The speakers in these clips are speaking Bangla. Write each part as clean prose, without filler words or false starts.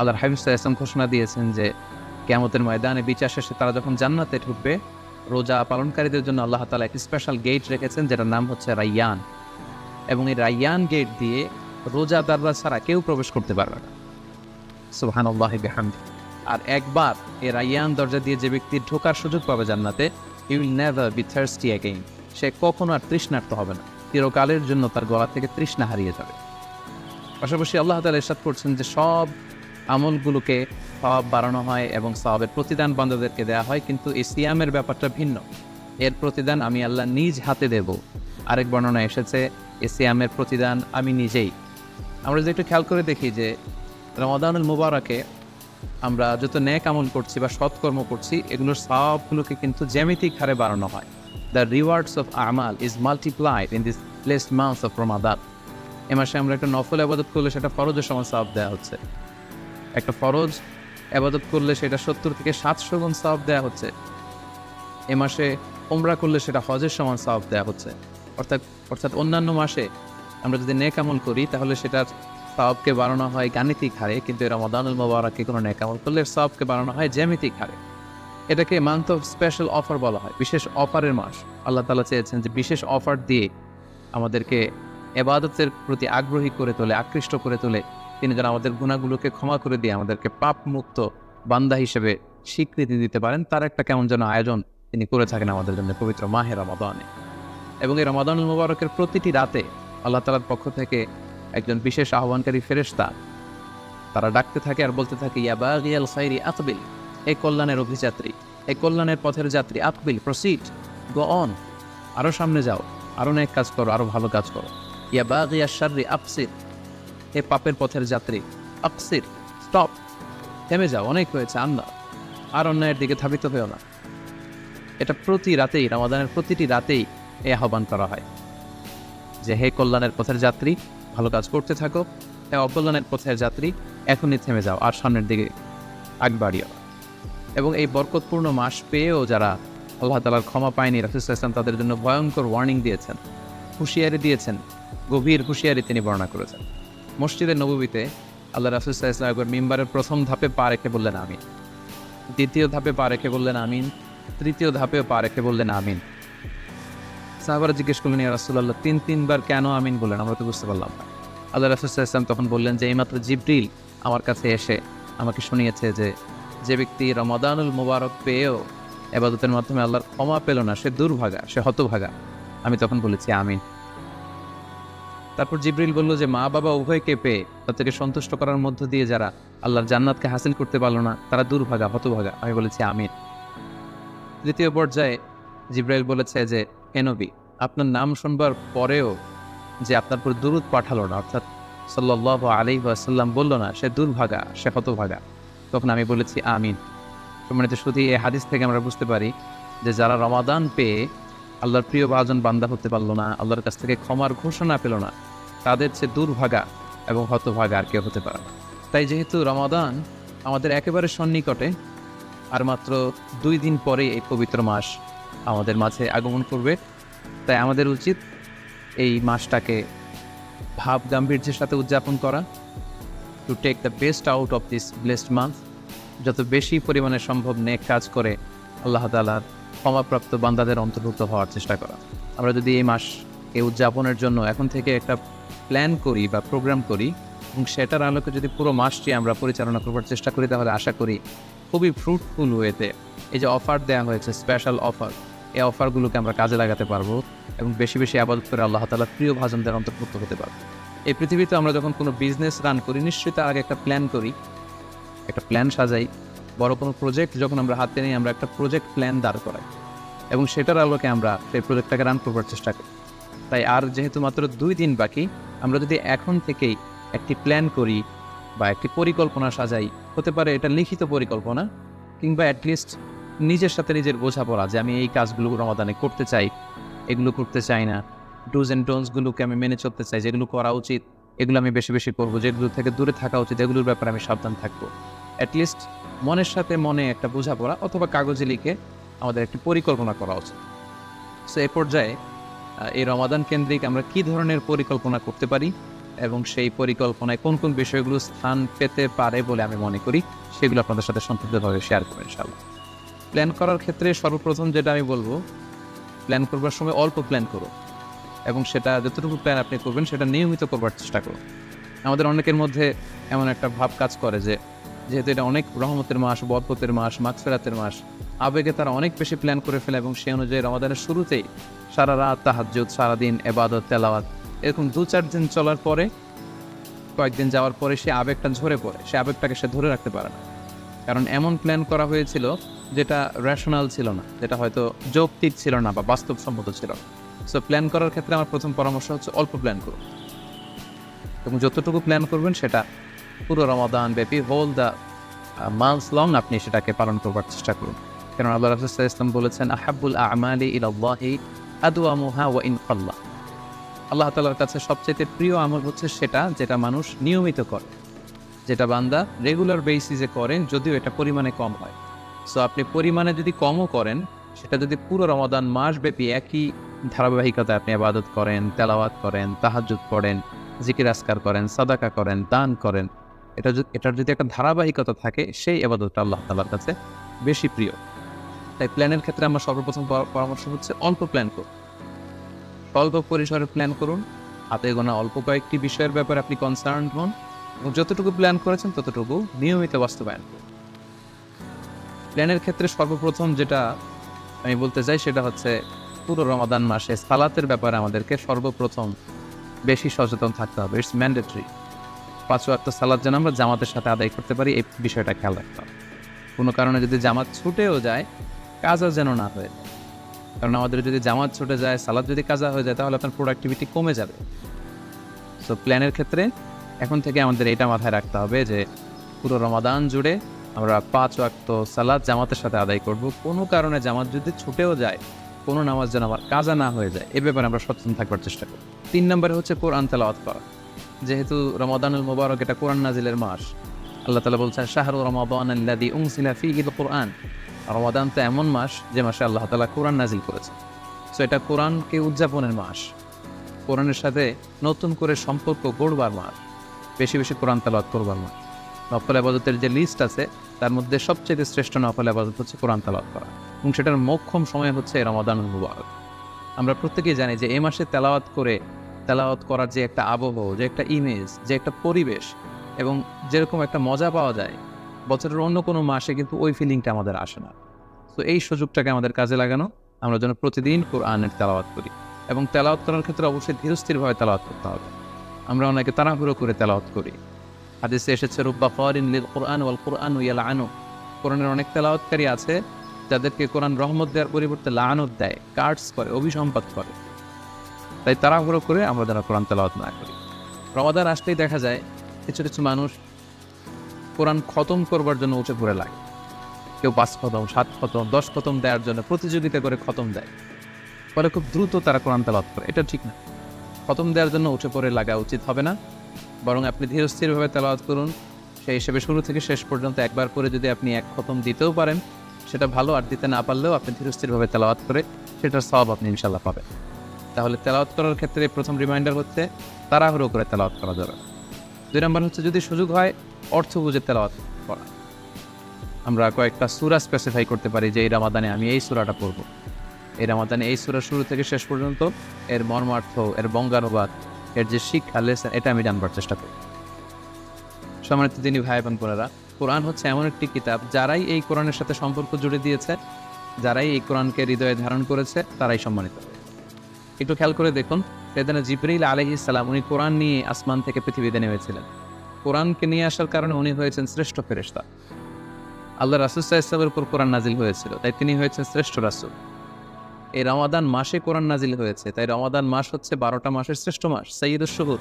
আল্লাহর হাবিব সাল্লাল্লাহু আলাইহি ওয়াসাল্লাম ঘোষণা দিয়েছেন যে কিয়ামতের ময়দানে বিচার শেষে তারা যখন জান্নাতে ঢুকবে, রোজা পালনকারীদের জন্য আল্লাহ তাআলা একটি স্পেশাল গেট রেখেছেন যেটার নাম হচ্ছে রায়্যান। এবং এই রায়্যান গেট দিয়ে রোজাদাররা ছাড়া কেউ প্রবেশ করতে পারবে না। সুবহানাল্লাহি বিহামদিহি। আর একবার এই রায়্যান দরজা দিয়ে যে ব্যক্তি ঢোকার সুযোগ পাবে জান্নাতে, he will never be thirsty again. সে কখনো আর তৃষ্ণার্ত হবে না, চিরকালের জন্য তার গলা থেকে তৃষ্ণা হারিয়ে যাবে। পাশাপাশি আল্লাহ তাআলা ইরশাদ করছেন যে সব আমলগুলোকে সওয়াব বাড়ানো হয় এবং সওয়াবের প্রতিদান বান্দাদেরকে দেওয়া হয়, কিন্তু এই সিয়ামের ব্যাপারটা ভিন্ন। এর প্রতিদান আমি আল্লাহ নিজ হাতে দেব। আরেক বর্ণনা এসেছে এই সিয়ামের প্রতিদান আমি নিজেই। আমরা যদি একটু খেয়াল করে দেখি যে রমাদানুল মুবারাকে আমরা যত নেক আমল করছি বা সৎকর্ম করছি, এগুলোর সওয়াবগুলোকে কিন্তু জ্যামিতিক হারে বাড়ানো হয়। দ্য রিওয়ার্ডস অফ আমাল is multiplied in this blessed month of Ramadan. এ মাসে আমরা একটা নফল আবাদত করলে সেটা ফরজের সমান সওয়াব দেওয়া হচ্ছে। একটা ফরজ আবাদত করলে সেটা 70 থেকে 700 গুণ সওয়াব দেওয়া হচ্ছে। এ মাসে উমরা করলে সেটা হজের সমান সওয়াব দেওয়া হচ্ছে। অর্থাৎ অন্যান্য মাসে আমরা যদি নেক আমল করি তাহলে সেটার সওয়াবকে বাড়ানো হয় গাণিতিক হারে, কিন্তু রমাদানুল মুবারাকে কোনো নেক আমল করলে সওয়াবকে বাড়ানো হয় জ্যামিতিক হারে। এটাকে মান্থ অফ স্পেশাল অফার বলা হয়, বিশেষ অফারের মাস। আল্লাহ তাআলা চেয়েছেন যে বিশেষ অফার দিয়ে আমাদেরকে ইবাদতের প্রতি আগ্রহী করে তোলে, আকৃষ্ট করে তোলে। তিনি যেন আমাদের গুনাহগুলোকে ক্ষমা করে দিয়ে আমাদেরকে পাপ মুক্ত বান্দা হিসেবে স্বীকৃতি দিতে পারেন, তার একটা কেমন যেন আয়োজন তিনি করে থাকেন আমাদের জন্য পবিত্র মাহে রমাদানে। এবং এই রমাদানুল মুবারকের প্রতিটি রাতে আল্লাহ তাআলার পক্ষ থেকে একজন বিশেষ আহ্বানকারী ফেরেশতা তারা ডাকতে থাকে আর বলতে থাকে, ইয়া বাগিয়াল খাইরি আকবিল, এই কল্যাণের অভিযাত্রী, এই কল্যাণের পথের যাত্রী, আকবিল, প্রসিড, গো অন, আরও সামনে যাও, আরও নেক কাজ করো, আরও ভালো কাজ করো। ইয়া বাগিয়াশ শাররি আকসির, এ পাপের পথের যাত্রী, আকসির, স্টপ, থেমে যাও, অনেক হয়েছে, আন্না, আর অন্যায়ের দিকে ধাবিত হয়েও না। এটা প্রতি রাতেই, রমাদানের প্রতিটি রাতেই এই আহ্বান করা হয় যে হে কল্যাণের পথের যাত্রী, ভালো কাজ করতে থাকো। হে অকল্যাণের পথের যাত্রী, এখনই থেমে যাও, আর সামনের দিকে আগ বাড়িও। এবং এই বরকতপূর্ণ মাস পেয়েও যারা আল্লাহ তাআলার ক্ষমা পায়নি, রাসূল সাল্লাল্লাহু আলাইহি ওয়াসাল্লাম তাদের জন্য ভয়ঙ্কর ওয়ার্নিং দিয়েছেন, হুঁশিয়ারি দিয়েছেন, গভীর হুঁশিয়ারি তিনি বর্ণনা করেছেন। মসজিদে নববীতে আল্লাহ রাসূল সাল্লাল্লাহু আলাইহি ওয়াসাল্লাম একবার মিম্বারের প্রথম ধাপে পা রেখে বললেন আমিন, দ্বিতীয় ধাপে পা রেখে বললেন আমিন, তৃতীয় ধাপেও পা রেখে বললেন আমিন। সাহাবারা জিজ্ঞেস করলেন, ইয়া রাসূলুল্লাহ, তিনবার কেন আমিন বললেন? আমরা তো বুঝতে পারলাম না। আল্লাহ রাসূল সাল্লাল্লাহু আলাইহি ওয়াসাল্লাম তখন বললেন যে এইমাত্র জিবরিল আমার কাছে এসে আমাকে শুনিয়েছে যে ব্যক্তি রমাদানুল মুবারক পেয়েও ইবাদতের মাধ্যমে আল্লাহর ক্ষমা পেল না, সে দুর্ভাগা, সে হতভাগা। আমি তখন বলেছি আমিন। তারপর জিবরিল বলল যে মা বাবা উভয়কে পেয়ে তাদেরকে সন্তুষ্ট করার মধ্য দিয়ে যারা আল্লাহর জান্নাতকে হাসিল করতে পারলো না, তারা দুর্ভাগা, হতভাগা। আমি বলেছি আমিন। তৃতীয় পর্যায়ে জিবরাইল বলেছে যে হে নবী, আপনার নাম শুনবার পরেও যে আপনার উপর দুরূদ পাঠালো না, অর্থাৎ সাল্লাল্লাহু আলাইহি ওয়াসাল্লাম বলল না, সে দুর্ভাগা, সে হতভাগা। তখন আমি বলেছি আমিন। সম্মানিত শুধু এই হাদিস থেকে আমরা বুঝতে পারি যে যারা রমাদান পেয়ে আল্লাহর প্রিয় ভাজন বান্দা হতে পারলো না, আল্লাহর কাছ থেকে ক্ষমার ঘোষণা পেল না, তাদের চেয়ে দুর্ভাগা এবং হতভাগা আর কেউ হতে পারে না। তাই যেহেতু রমাদান আমাদের একেবারে সন্নিকটে, আর মাত্র 2 দিন পরে এই পবিত্র মাস আমাদের মাঝে আগমন করবে, তাই আমাদের উচিত এই মাসটাকে ভাব গাম্ভীর্যের সাথে উদযাপন করা, to take the best out of this blessed month. যত বেশি পরিমাণে সম্ভব নেক কাজ করে আল্লাহ তাআলার ক্ষমাপ্রাপ্ত বান্দাদের অন্তর্ভুক্ত হওয়ার চেষ্টা করা। আমরা যদি এই মাসকে উদযাপনের জন্য এখন থেকে একটা প্ল্যান করি বা প্রোগ্রাম করি এবং সেটার আলোকে যদি পুরো মাসটি আমরা পরিচালনা করবার চেষ্টা করি, তাহলে আশা করি খুবই ফ্রুটফুল ওয়েতে এই যে অফার দেওয়া হয়েছে, স্পেশাল অফার, এই অফারগুলোকে আমরা কাজে লাগাতে পারবো এবং বেশি বেশি ইবাদত করে আল্লাহ তাআলার প্রিয় ভাজনদের অন্তর্ভুক্ত হতে পারবো। এই পৃথিবীতে আমরা যখন কোনো বিজনেস রান করি, নিশ্চয়ই তার আগে একটা প্ল্যান করি, একটা প্ল্যান সাজাই। বড় কোনো প্রজেক্ট যখন আমরা হাতে নিই, আমরা একটা প্রজেক্ট প্ল্যান দাঁড় করাই এবং সেটার আলোকে আমরা সেই প্রজেক্টটাকে রান করবার চেষ্টা করি। তাই আর যেহেতু মাত্র 2 দিন বাকি, আমরা যদি এখন থেকেই একটি প্ল্যান করি বা একটি পরিকল্পনা সাজাই, হতে পারে এটা লিখিত পরিকল্পনা কিংবা অ্যাটলিস্ট নিজের সাথে নিজের বোঝাপড়া যে আমি এই কাজগুলো রমাদানে করতে চাই, এগুলো করতে চাই না, ডুজ অ্যান্ড ডোন্টসগুলোকে আমি মেনে চলতে চাই, যেগুলো করা উচিত এগুলো আমি বেশি বেশি করবো, যেগুলো থেকে দূরে থাকা উচিত এগুলোর ব্যাপারে আমি সাবধান থাকবো। অ্যাটলিস্ট মনের সাথে মনে একটা বোঝাপড়া অথবা কাগজে লিখে আমাদের একটি পরিকল্পনা করা উচিত। সো এ পর্যায়ে এই রমাদান কেন্দ্রিক আমরা কী ধরনের পরিকল্পনা করতে পারি এবং সেই পরিকল্পনায় কোন কোন বিষয়গুলো স্থান পেতে পারে বলে আমি মনে করি সেগুলো আপনাদের সাথে সংক্ষিপ্তভাবে শেয়ার করবো ইনশাআল্লাহ। প্ল্যান করার ক্ষেত্রে সর্বপ্রথম যেটা আমি বলবো, প্ল্যান করবার সময় অল্প প্ল্যান করুন এবং সেটা যতটুকু প্ল্যান আপনি করবেন সেটা নিয়মিত করবার চেষ্টা করুন। আমাদের অনেকের মধ্যে এমন একটা ভাব কাজ করে যে যেহেতু এটা অনেক রহমতের মাস, বরকতের মাস, মাগফিরাতের মাস, আবেগে তারা অনেক বেশি প্ল্যান করে ফেলে এবং সেই অনুযায়ী রমাদানের শুরুতেই সারা রাত তাহাজ্জুদ, সারাদিন ইবাদত, তেলাওয়াত, এরকম 2-4 দিন চলার পরে, কয়েকদিন যাওয়ার পরে সে আবেগটা ঝরে পড়ে, সে আবেগটাকে সে ধরে রাখতে পারে না। কারণ এমন প্ল্যান করা হয়েছিল যেটা রেশনাল ছিল না, যেটা হয়তো যৌক্তিক ছিল না বা বাস্তবসম্মত ছিল না। সো প্ল্যান করার ক্ষেত্রে আমার প্রথম পরামর্শ হচ্ছে অল্প প্ল্যান করুন এবং যতটুকু প্ল্যান করবেন সেটা পুরো রমাদান ব্যাপী হোল দ্য মান্থস লং আপনি সেটাকে পালন করবার চেষ্টা করুন। কারণ আল্লাহ রাসূল সাল্লাল্লাহু আলাইহি ওয়াসাল্লাম বলেছেন, আহাব্বুল আ'মালি ইলাল্লাহি আদওয়ামুহা ওয়া ইন কাল্লা। আল্লাহ তাআলার কাছে সবচেয়ে প্রিয় আমল হচ্ছে সেটা যেটা মানুষ নিয়মিত করে, যেটা বান্দা রেগুলার বেসিসে করেন, যদিও এটা পরিমাণে কম হয়। সো আপনি পরিমাণে যদি কমও করেন, সেটা যদি পুরো রমাদান মাস ব্যাপী একই ধারাবাহিকতায় আপনি ইবাদত করেন, তেলাওয়াত করেন, তাহাজ্জুদ পড়েন, জিকির আজকার করেন, সাদাকা করেন, দান করেন, এটার যদি একটা ধারাবাহিকতা থাকে, সেই ইবাদতটা আল্লাহ তাআলার কাছে বেশি প্রিয়। তাই প্ল্যানের ক্ষেত্রে আমার সর্বপ্রথম পরামর্শ হচ্ছে অল্প প্ল্যান করুন, স্বল্প পরিসরে প্ল্যান করুন, হাতে গোনা অল্প কয়েকটি বিষয়ের ব্যাপারে আপনি কনসার্ন হন এবং যতটুকু প্ল্যান করেছেন ততটুকু নিয়মিত বাস্তবায়ন করুন। প্ল্যানের ক্ষেত্রে সর্বপ্রথম যেটা আমি বলতে চাই সেটা হচ্ছে পুরো রমাদান মাসে সালাতের ব্যাপারে আমাদেরকে সর্বপ্রথম বেশি সচেতন থাকতে হবে। It's mandatory. 5 ওয়াক্ত সালাত যেন আমরা জামাতের সাথে আদায় করতে পারি, এই বিষয়টা খেয়াল রাখতে হবে। কোনো কারণে যদি জামাত ছুটেও যায়, কাজা যেন না হয়ে যায়। কারণ আমাদের যদি জামাত ছুটে যায়, সালাত যদি কাজা হয়ে যায়, তাহলে আপনার প্রোডাক্টিভিটি কমে যাবে। সো প্ল্যানের ক্ষেত্রে এখন থেকে আমাদের এটা মাথায় রাখতে হবে যে পুরো রমাদান জুড়ে আমরা 5 ওয়াক্ত সালাত জামাতের সাথে আদায় করব। কোনো কারণে জামাত যদি ছুটেও যায়, কোনো নামাজ যেন আমার কাজা না হয়ে যায়, এ ব্যাপারে আমরা সচেতন থাকবার চেষ্টা করব। 3 নম্বরে হচ্ছে কোরআন তেলাওয়াত করা। যেহেতু রমাদানুল মুবারক এটা কোরআন নাজিলের মাস, আল্লাহ তাআলা বলছেন শাহরু রমাদানাল্লাযী উনজিলা ফীহিল কুরআন। রমাদান তো এমন মাস যে মাসে আল্লাহ তাআলা কোরআন নাজিল করেছেন। সো এটা কোরআনকে উদযাপনের মাস, কোরআনের সাথে নতুন করে সম্পর্ক গড়বার মাস, বেশি বেশি কোরআন তেলাওয়াত করবার মাস। নফল ইবাদতের যে লিস্ট আছে তার মধ্যে সবচেয়ে শ্রেষ্ঠ নফল ইবাদত হচ্ছে কোরআন তেলাওয়াত করা এবং সেটার মোক্ষম সময় হচ্ছে রমাদানুল মুবারক। আমরা প্রত্যেকেই জানি যে এই মাসে তেলাওয়াত করার যে একটা আবহ, যে একটা ইমেজ, যে একটা পরিবেশ এবং যেরকম একটা মজা পাওয়া যায়, বছরের অন্য কোনো মাসে কিন্তু ওই ফিলিংটা আমাদের আসে না। তো এই সুযোগটাকে আমাদের কাজে লাগানো, আমরা যেন প্রতিদিন কোরআনের তেলাওয়াত করি এবং তেলাওয়াত করার ক্ষেত্রে অবশ্যই ধীরস্থিরভাবে তেলাওয়াত করতে হবে। আমরা অনেকে তাড়াহুড়ো করে তেলাওয়াত করি। হাদিসে এসেছে রুব্বা কারিন লিল কুরআন ওয়াল কুরআনু ইয়ালআনু। কোরআনের অনেক তেলাওয়াতকারী আছে যাদেরকে কোরআন রহমত দেওয়ার পরিবর্তে লাআনত দেয়, কার্ডস করে, অভিসম্পাত করে। তাই তাড়াহুড়ো করে আমরা যেন কোরআন তেলাওয়াত না করি। রমাদান আসলেই দেখা যায় কিছু কিছু মানুষ কোরআন খতম করবার জন্য উঠে পড়ে লাগে। কেউ 5 খতম, 7 খতম, 10 খতম দেওয়ার জন্য প্রতিযোগিতা করে খতম দেয়, ফলে খুব দ্রুত তারা কোরআন তেলাওয়াত করে। এটা ঠিক না। খতম দেওয়ার জন্য উঠে পড়ে লাগা উচিত হবে না, বরং আপনি ধীরস্থিরভাবে তেলাওয়াত করুন। সেই হিসেবে শুরু থেকে শেষ পর্যন্ত একবার করে যদি আপনি 1 খতম দিতেও পারেন সেটা ভালো, আর দিতে না পারলেও আপনি ধীরস্থিরভাবে তেলাওয়াত করে সেটার সওয়াব আপনি ইনশাআল্লাহ পাবেন। তাহলে তেলাওয়াত করার ক্ষেত্রে প্রথম রিমাইন্ডার হচ্ছে তাড়াহুড়ো করে তেলাওয়াত করা যাবে না। 2 নম্বর হচ্ছে যদি সুযোগ হয় অর্থ বুঝে তেলাওয়াত করা। আমরা কয়েকটা সূরা স্পেসিফাই করতে পারি যে এই রমাদানে আমি এই সূরাটা পড়ব, এই রমাদানে এই সূরা শুরু থেকে শেষ পর্যন্ত এর মর্মার্থ, এর বঙ্গানুবাদ, এর যে শিক্ষা লেসন, এটা আমি জানবার চেষ্টা করি। সম্মানিত দিনী ভাই বোন বোনেরা, কোরআন হচ্ছে এমন একটি কিতাব, যারাই এই কোরআনের সাথে সম্পর্ক জুড়ে দিয়েছে, যারাই এই কোরআনকে হৃদয়ে ধারণ করেছে, তারাই সম্মানিত। একটু খেয়াল করে দেখুন, সেদিন জিবরিল আলাইহিস সালাম উনি কোরআন নিয়ে আসমান থেকে পৃথিবীতে নেমেছিলেন। কোরআনকে নিয়ে আসার কারণে উনি হয়েছেন শ্রেষ্ঠ ফেরেশতা। আল্লাহ রাসূল সাল্লাল্লাহু আলাইহি ওয়াসাল্লামের উপর কোরআন নাজিল হয়েছিল, তাই তিনি হয়েছেন শ্রেষ্ঠ রাসূল। এই রমাদান মাসে কোরআন নাজিল হয়েছে, তাই রমাদান মাস হচ্ছে 12টা মাসের শ্রেষ্ঠ মাস, সাইয়্যিদুশ শুহুর।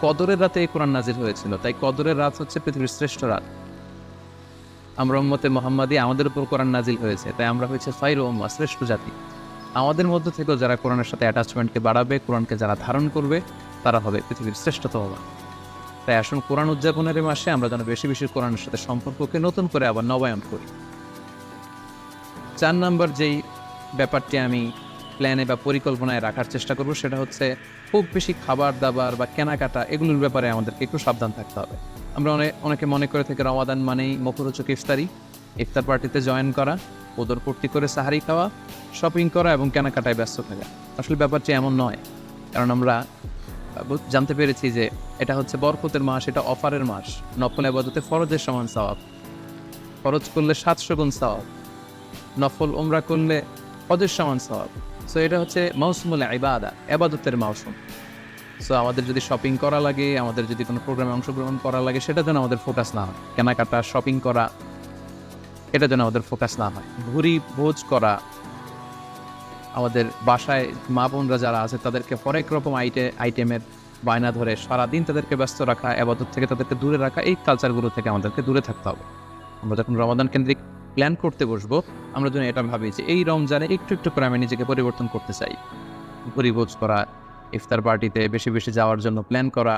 কদরের রাতে এই কোরআন নাজিল হয়েছিল, তাই কদরের রাত হচ্ছে পৃথিবীর শ্রেষ্ঠ রাত। আমরা উম্মতে মুহাম্মাদি, আমাদের উপর কোরআন নাজিল হয়েছে, তাই আমরা হয়েছে খায়রু উম্মাহ, শ্রেষ্ঠ জাতি। আমাদের মধ্য থেকেও যারা কোরআনের সাথে অ্যাটাচমেন্টকে বাড়াবে, কোরআনকে যারা ধারণ করবে, তারা হবে পৃথিবীর শ্রেষ্ঠতম মানুষ। তাই আসুন কোরআন উদযাপনের মাসে আমরা যেন বেশি বেশি কোরআনের সাথে সম্পর্ককে নতুন করে আবার নবায়ন করি। 4 নম্বর যেই ব্যাপারটি আমি প্ল্যানে বা পরিকল্পনায় রাখার চেষ্টা করব সেটা হচ্ছে খুব বেশি খাবার দাবার বা কেনাকাটা এগুলোর ব্যাপারে আমাদেরকে একটু সাবধান থাকতে হবে। আমরা অনেকে মনে করে থাকি রমাদান মানেই মুখরোচক ইফতারি, ইফতার পার্টিতে জয়েন করা, ওদর পূর্তি করে সাহারি খাওয়া, শপিং করা এবং কেনাকাটায় ব্যস্ত থাকা। আসলে ব্যাপারটি এমন নয়, কারণ আমরা জানতে পেরেছি যে এটা হচ্ছে বরকতের মাস, এটা অফারের মাস। নফল ইবাদতে ফরজের সমান সওয়াব, ফরজ করলে 700 গুণ সওয়াব, নফল উমরা করলে হজের সমান সওয়াব। সো এটা হচ্ছে মৌসুমুল ইবাদা, ইবাদতের মৌসুম। সো আমাদের যদি শপিং করা লাগে, আমাদের যদি কোনো প্রোগ্রামে অংশগ্রহণ করা লাগে, সেটা যেন আমাদের ফোকাস না হয়। কেনাকাটা, শপিং করা, এটা যেন আমাদের ফোকাস না হয়। ভুরি ভোজ করা, আমাদের বাসায় মা বোনরা যারা আছে তাদেরকে হরেক রকম আইটেমের বায়না ধরে সারাদিন তাদেরকে ব্যস্ত রাখা, ইবাদত থেকে তাদেরকে দূরে রাখা, এই কালচারগুলো থেকে আমাদেরকে দূরে থাকতে হবে। আমরা যখন রমাদান কেন্দ্রিক প্ল্যান করতে বসবো, আমরা যেন এটা ভাবি যে এই রমজানে একটু একটু করে আমি নিজেকে পরিবর্তন করতে চাই। ভুরিভোজ করা, ইফতার পার্টিতে বেশি বেশি যাওয়ার জন্য প্ল্যান করা,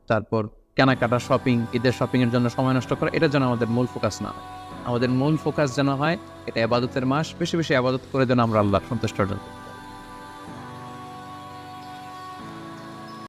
তারপর কেনাকাটা, শপিং, ঈদের শপিংয়ের জন্য সময় নষ্ট করা, এটা যেন আমাদের মূল ফোকাস না হয়। আমাদের মূল ফোকাস যেন হয় এটা ইবাদতের মাস, বেশি বেশি ইবাদত করে যেন আমরা আল্লাহর সন্তুষ্ট অর্জন করি।